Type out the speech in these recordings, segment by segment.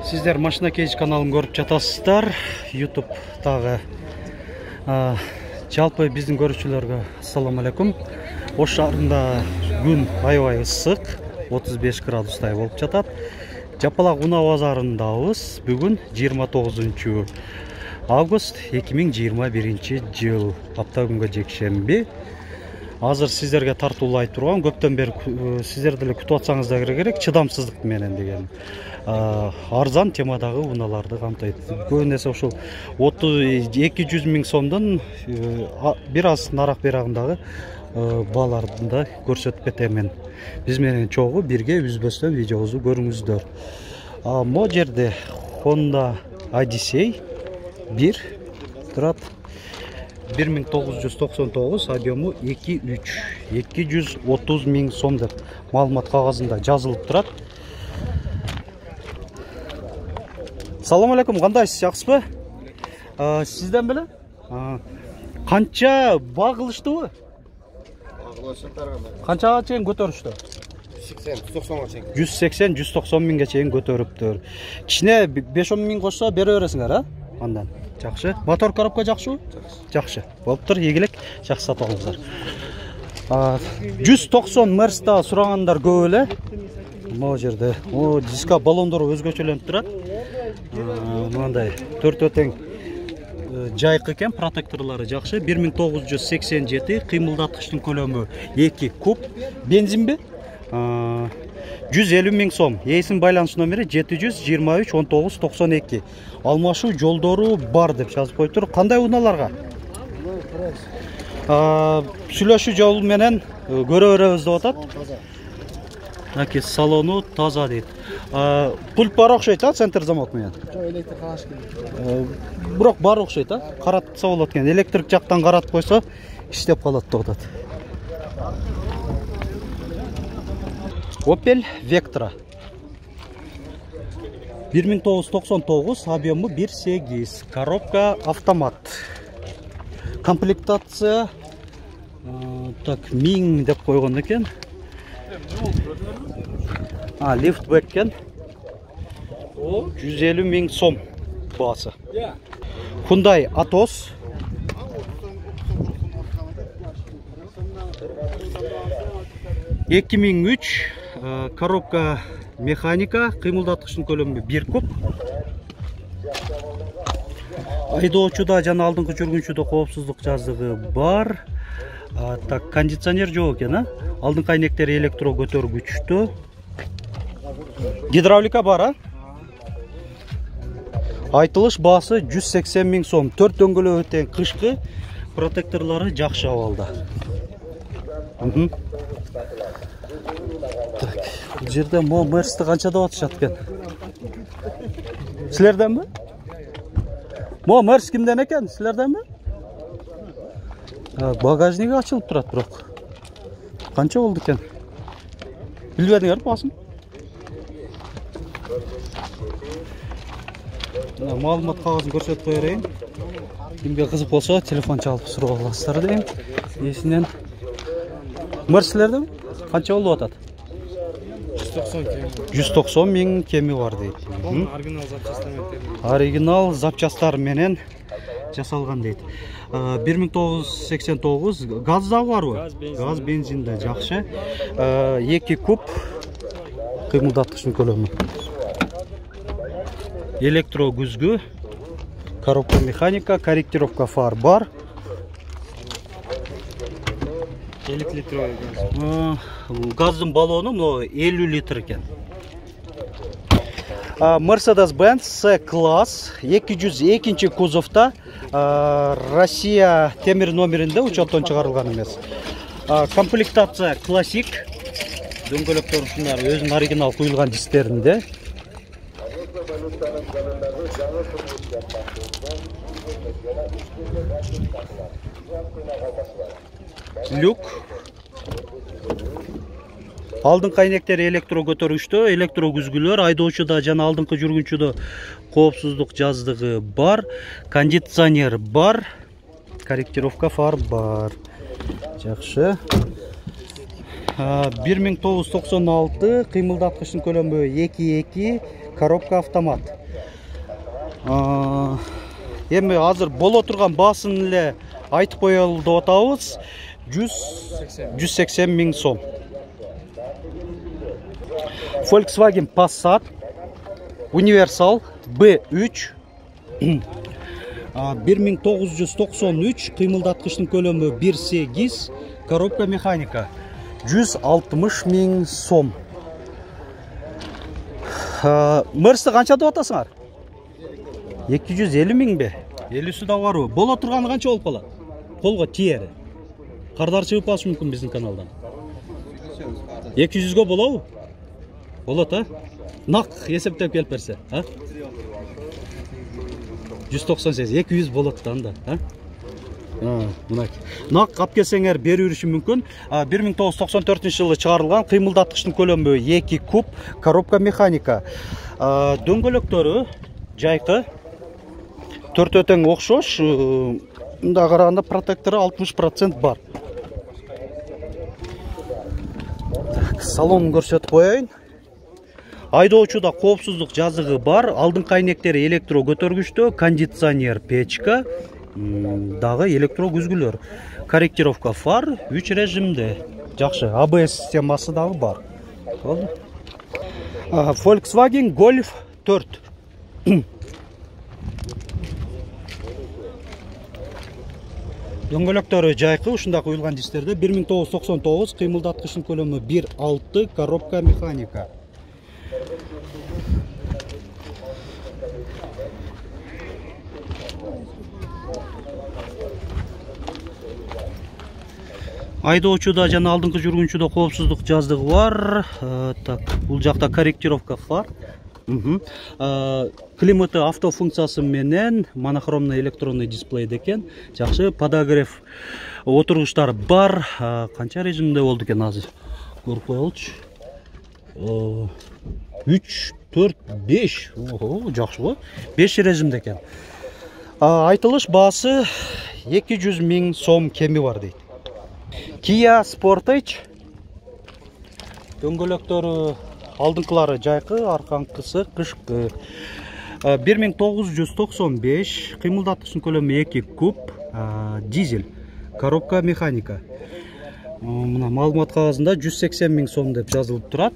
Сиздер Машина Кейдж каналын көрүп жатасыздар. YouTube'дагы жалпы биздин көрүүчүлөргө ассаламу алейкум. Ош шаарында күн аябай ысык, 35 градустай болуп жатат. Жапалак унаа базарындабыз. Бүгүн 29 август 2021 жыл. Апта күнгө жекшемби. Азыр сиздерге тартуулай турган, көптөн бери сиздер деле күтүп атсаңыздар керек, чыдамсыздык менен деген арзан темадагы унааларды камтыйт. Көбүнесе ушул 200 миң сомдон бир аз нарак берагындагы бааларды да көрсөтүп кетемен. Биз менен чогуу бирге үзбөстөн видеобузду көрүңүздөр. Могу жерде Honda Odyssey 1 турат. 1999, объему 230 миң сом деп маалымат кагазында жазылып турат. Салам алейкум, кандайсыз, жакшысызбы? Сизден беле? Канча багылыштыбы? Канчага чейин көтөрүштү? 180-190 миңге чейин көтөрүптүр. Кичине 5-10 миң кошсо бере бересиңер, а? Андан. Жакшы. Мотор коробка жакшыбы? Жакшы. Болуптур, ийгилик. Жакшы сатып алыңыздар. 190 Мерста сурагандар көп эле. Могу жерде диска баллондору өзгөчөлөнүп турат. Мындай төртөө тең жайкы экен, протекторлору жакшы. 1987, кыймылдаткычтын көлөмү 2 куб. Бензинби? 150 миң сом. Эйсин байланыш номери 723-19-92. Алмашуу жолдору бар деп жазып коюптур. Кандай унааларга? Сүйлөшүү жол менен көрө беребиз деп атат. Аки салону таза дейт. Пульт бар окшойт, центр замок менен. Жок, электр калаш керек. Бирок бар окшойт, каратса болот экен. Электрик жактан каратып койсо иштеп калат деп атат. Opel Vectra 1999, объему 1.8, коробка автомат. Комплектация так 1000 деп койгон экен. Лифтбек экен. 150 миң сом баасы. Hyundai Atos 2003, коробка механика, кыймылдаткычтын көлөмү 1 куб. Айдоочуда жана алдыңкы жүргүнчүдө коопсуздук жазыгы бар. Так, кондиционер жок экен, алдыңкы айнектери электро көтөргүчтүү. Гидравлика бар, Айтылыш баасы 180 миң сом. 4 дөңгөлөгү тең кышкы, протекторлору жакшы абалда. Бул жерде мо Мерсти канча деп атышат экен? Силерденби? Мо Мерс кимден экен? Силерденби? Багажниги ачылып турат бирок. Канча болду экен? Билбедиңер басым? Маалымат кагазын көрсөтүп кое берейин. Кимге кызык болсо, телефон чалып суроо аласыздар дейм. Эсинен Мерслерден канча болуп атат? 190 миң кеми бар дейт. Оригинал запчастар менен жасалган дейт. 1989, газ да барбы? Газ, бензин да жакшы. 2 куб кыймылдаткычтын көлөмү. Электро күзгү, коробка механика, корректировка фар бар. 50 литровый газ. Газдын баллону 50 литр экен. Mercedes-Benz C-класс 202 кузовта, Россия темир номеринде учеттон чыгарылган эмес. Комплектация классик. Дөңгөлөктөр ушундар өзүнүн оригинал куюлган дистеринде. Люк. Алдыңкы айнектери электро көтөргүчтүү, электро күзгүлөр, айдоочуда жана алдыңкы жүргүнчүдө коопсуздук жаздыгы бар, кондиционер бар, корректировка фар бар. Жакшы. 1996, кыймылдаткычтын көлөмү 2.2, коробка автомат. Эми азыр боло турган баасын эле айтып коелу деп атабыз. 180 миң сом. Volkswagen Passat Universal B3 1993, кыймылдаткычтын көлөмү 1.8, коробка механика. 160 миң сом. Мерсти канча деп атасыңар? 250 миң бе? 50-сі да барбы? Боло турганы канча болуп калат? Колго тиери. Кардар чыгып калышы мүмкүн биздин каналдан. 200-гө болобу? Болот, Нак эсептеп келип берсе, 198, 200 болот да анда, Нак кап келсеңер берип бериши мүмкүн. 1994-жылы чыгарылган, кыймылдаткычтын көлөмү 2 куб, коробка механика. Дөңгөлөктөрү жайкы, төртөө тең окшош, мында караганда протектору 60% бар. Салонун көрсөтүп коеюн. Айдоочуда коопсуздук жазыгы бар, алдыңкы айнектери электро көтөргүчтө, кондиционер печка, дагы электро күзгүлөр. Корректировка фар 3 режимде. Жакшы, ABS системасы дагы бар. Volkswagen Golf 4. Дөңгөлөктөрү жайкы, ушундай куюлган дистерде. 1999, кыймылдаткычтын көлөмү 1.6, коробка механика. Айдоочуда жана алдыңкы жүргүнчүдө коопсуздук жаздыгы бар. Бул жакта корректировка фар. Климаты автофункциясы менен монохромный электронный дисплейде экен. Жакшы, подогрев отургучтары бар. Канча режимде болду экен азыр? Көрүп коелучу. 3, 4, 5. Жакшы го. 5 режимде экен. Айтылыш баасы 200 миң сом кеми бар дейт. Kia Sportage. Дөңгөлөктөрү алдыңкылары жайкы, арканкысы кышкы. 1995, кыймылдаткычтын көлөмү 2 куб, дизель, коробка механика. Мына маалымат кагазында 180 миң сом деп жазылып турат.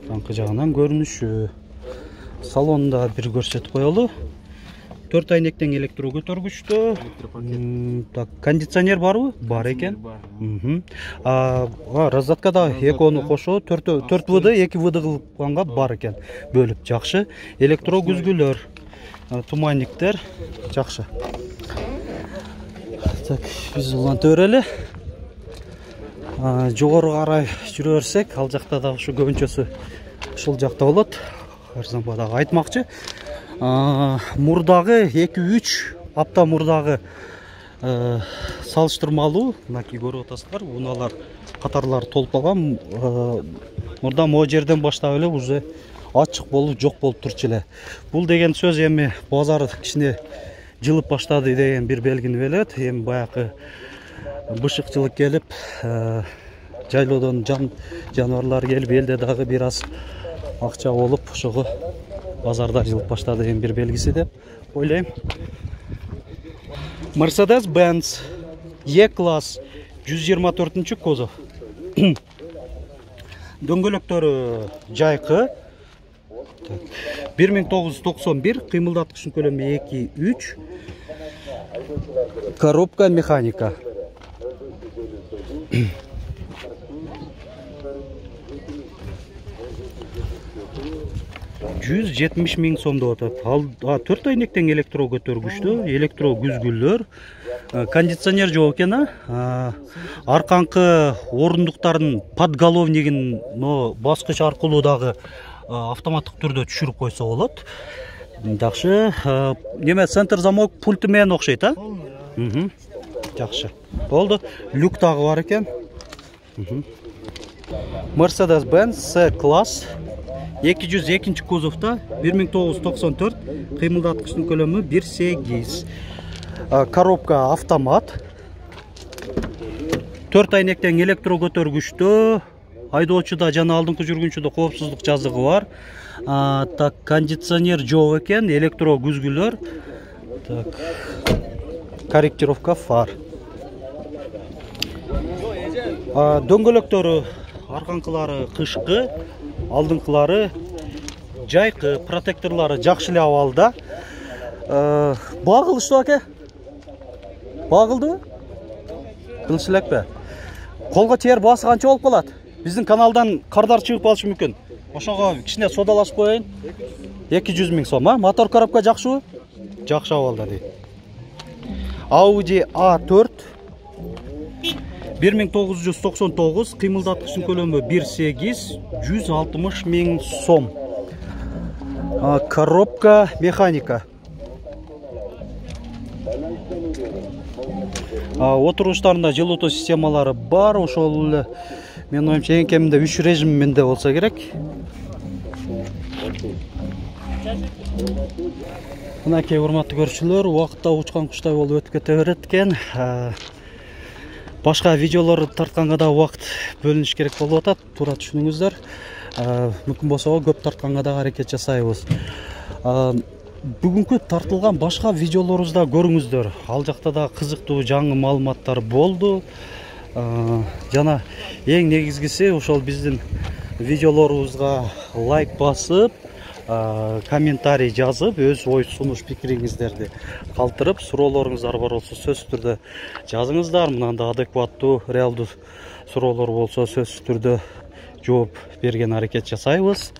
Арканкы жагынан көрүнүшү. Салонда бир көрсөтүп коелу. 4 айнектен электро көтөргүчтө. Кондиционер барбы? Бар экен. Раздаткада экөөнү кошо 4 выды, 2 выды кылганга бар экен. Бөлүп жакшы. Электро күзгүлөр, туманниктер жакшы. Так, биз уланта берели. Жогору карай жүрө берсек, ал жакта да ушу көбүнчөсү ушул жакта болот. Арзанба дагы айтмакчы. Мурдагы 2-3 апта мурдагы салыштырмалуу, мынакей көрүп атасыздар, унаалар катарлар толуп калган. Мурда могу жерден баштап эле уже ачык болуп, жок болуп турчу эле. Бул деген сөз эми базар кичине жылып баштады деген бир белгини берет. Эми баягы бышыкчылык келип, жайлоодон жаныбарлар келип, элде дагы бир аз акча болуп, ошого базарда жылып баштады деген бир белгиси деп ойлойм. Mercedes-Benz E-класс 124 кузов. Дөңгөлөктөрү жайкы. 1991, кыймылдаткычтын көлөмү 2.3, коробка механика. 170 миң сом деп атат. 4 айнектен электро көтөргүчтө, электро күзгүлөр, кондиционер жок экен, арканкы орундуктардын подголовнигин баскыч аркылуу дагы автоматтык түрдө түшүрүп койсо болот. Жакшы. Неме, центр замок пульты менен окшойт, Жакшы. Болду. Люк дагы бар экен. Mercedes-Benz C-класс 202 кузовта, 1994, кыймылдаткычтын көлөмү 1.8. Коробка автомат. 4 айнектен электро көтөргүчтүү. Айдоочуда жана алдыңкы жүргүнчүдө коопсуздук жазыгы бар. Так, кондиционер жок экен, электро күзгүлөр. Так. Корректировка фар. Дөңгөлөктөрү арканкылары кышкы, алдыңкылары жайкы, протекторлары жакшы эле абалда. Багылыштуу аке? Багылдыбы? Кылыш элекпи? Колго тээр баасы канча болуп калат? Биздин каналдан кардар чыгып калышы мүмкүн. Ошого кичине содалашып коеюн. 200 000 сом, Мотор коробка жакшыбы? Жакшы абалда дейт. Audi A4 1999, кыймылдаткычтын көлөмү 1.8, 160 000 сом. Коробка механика. Отуруштарында жылытуу системалары бар, ошол эле мен оюмча эң кеминде 3 режиминде болсо керек. Мынакей урматтуу көрүүчүлөр, убакытта учкан куштай болуп өтүп кете берет экен. Башка видеолор тартканга да убакыт бөлүнүш керек болуп атат, туура түшүнүңүздөр. Мүмкүн болсо көп тартканга да аракет жасайбыз. Бүгүнкү тартылган башка видеолорубузда көрүңүздөр. Ал жакта да кызыктуу жаңы маалыматтар болду. Жана эң негизгиси ошол биздин видеолорубузга лайк басып, комментарий жазып, өз ой сунуш пикириңиздерди калтырып, суроолоруңуздар бар болсо сөзсүз түрдө жазыңыздар. Мындай адекваттуу, реалдуу суроолор болсо сөзсүз түрдө жооп берген аракет жасайбыз.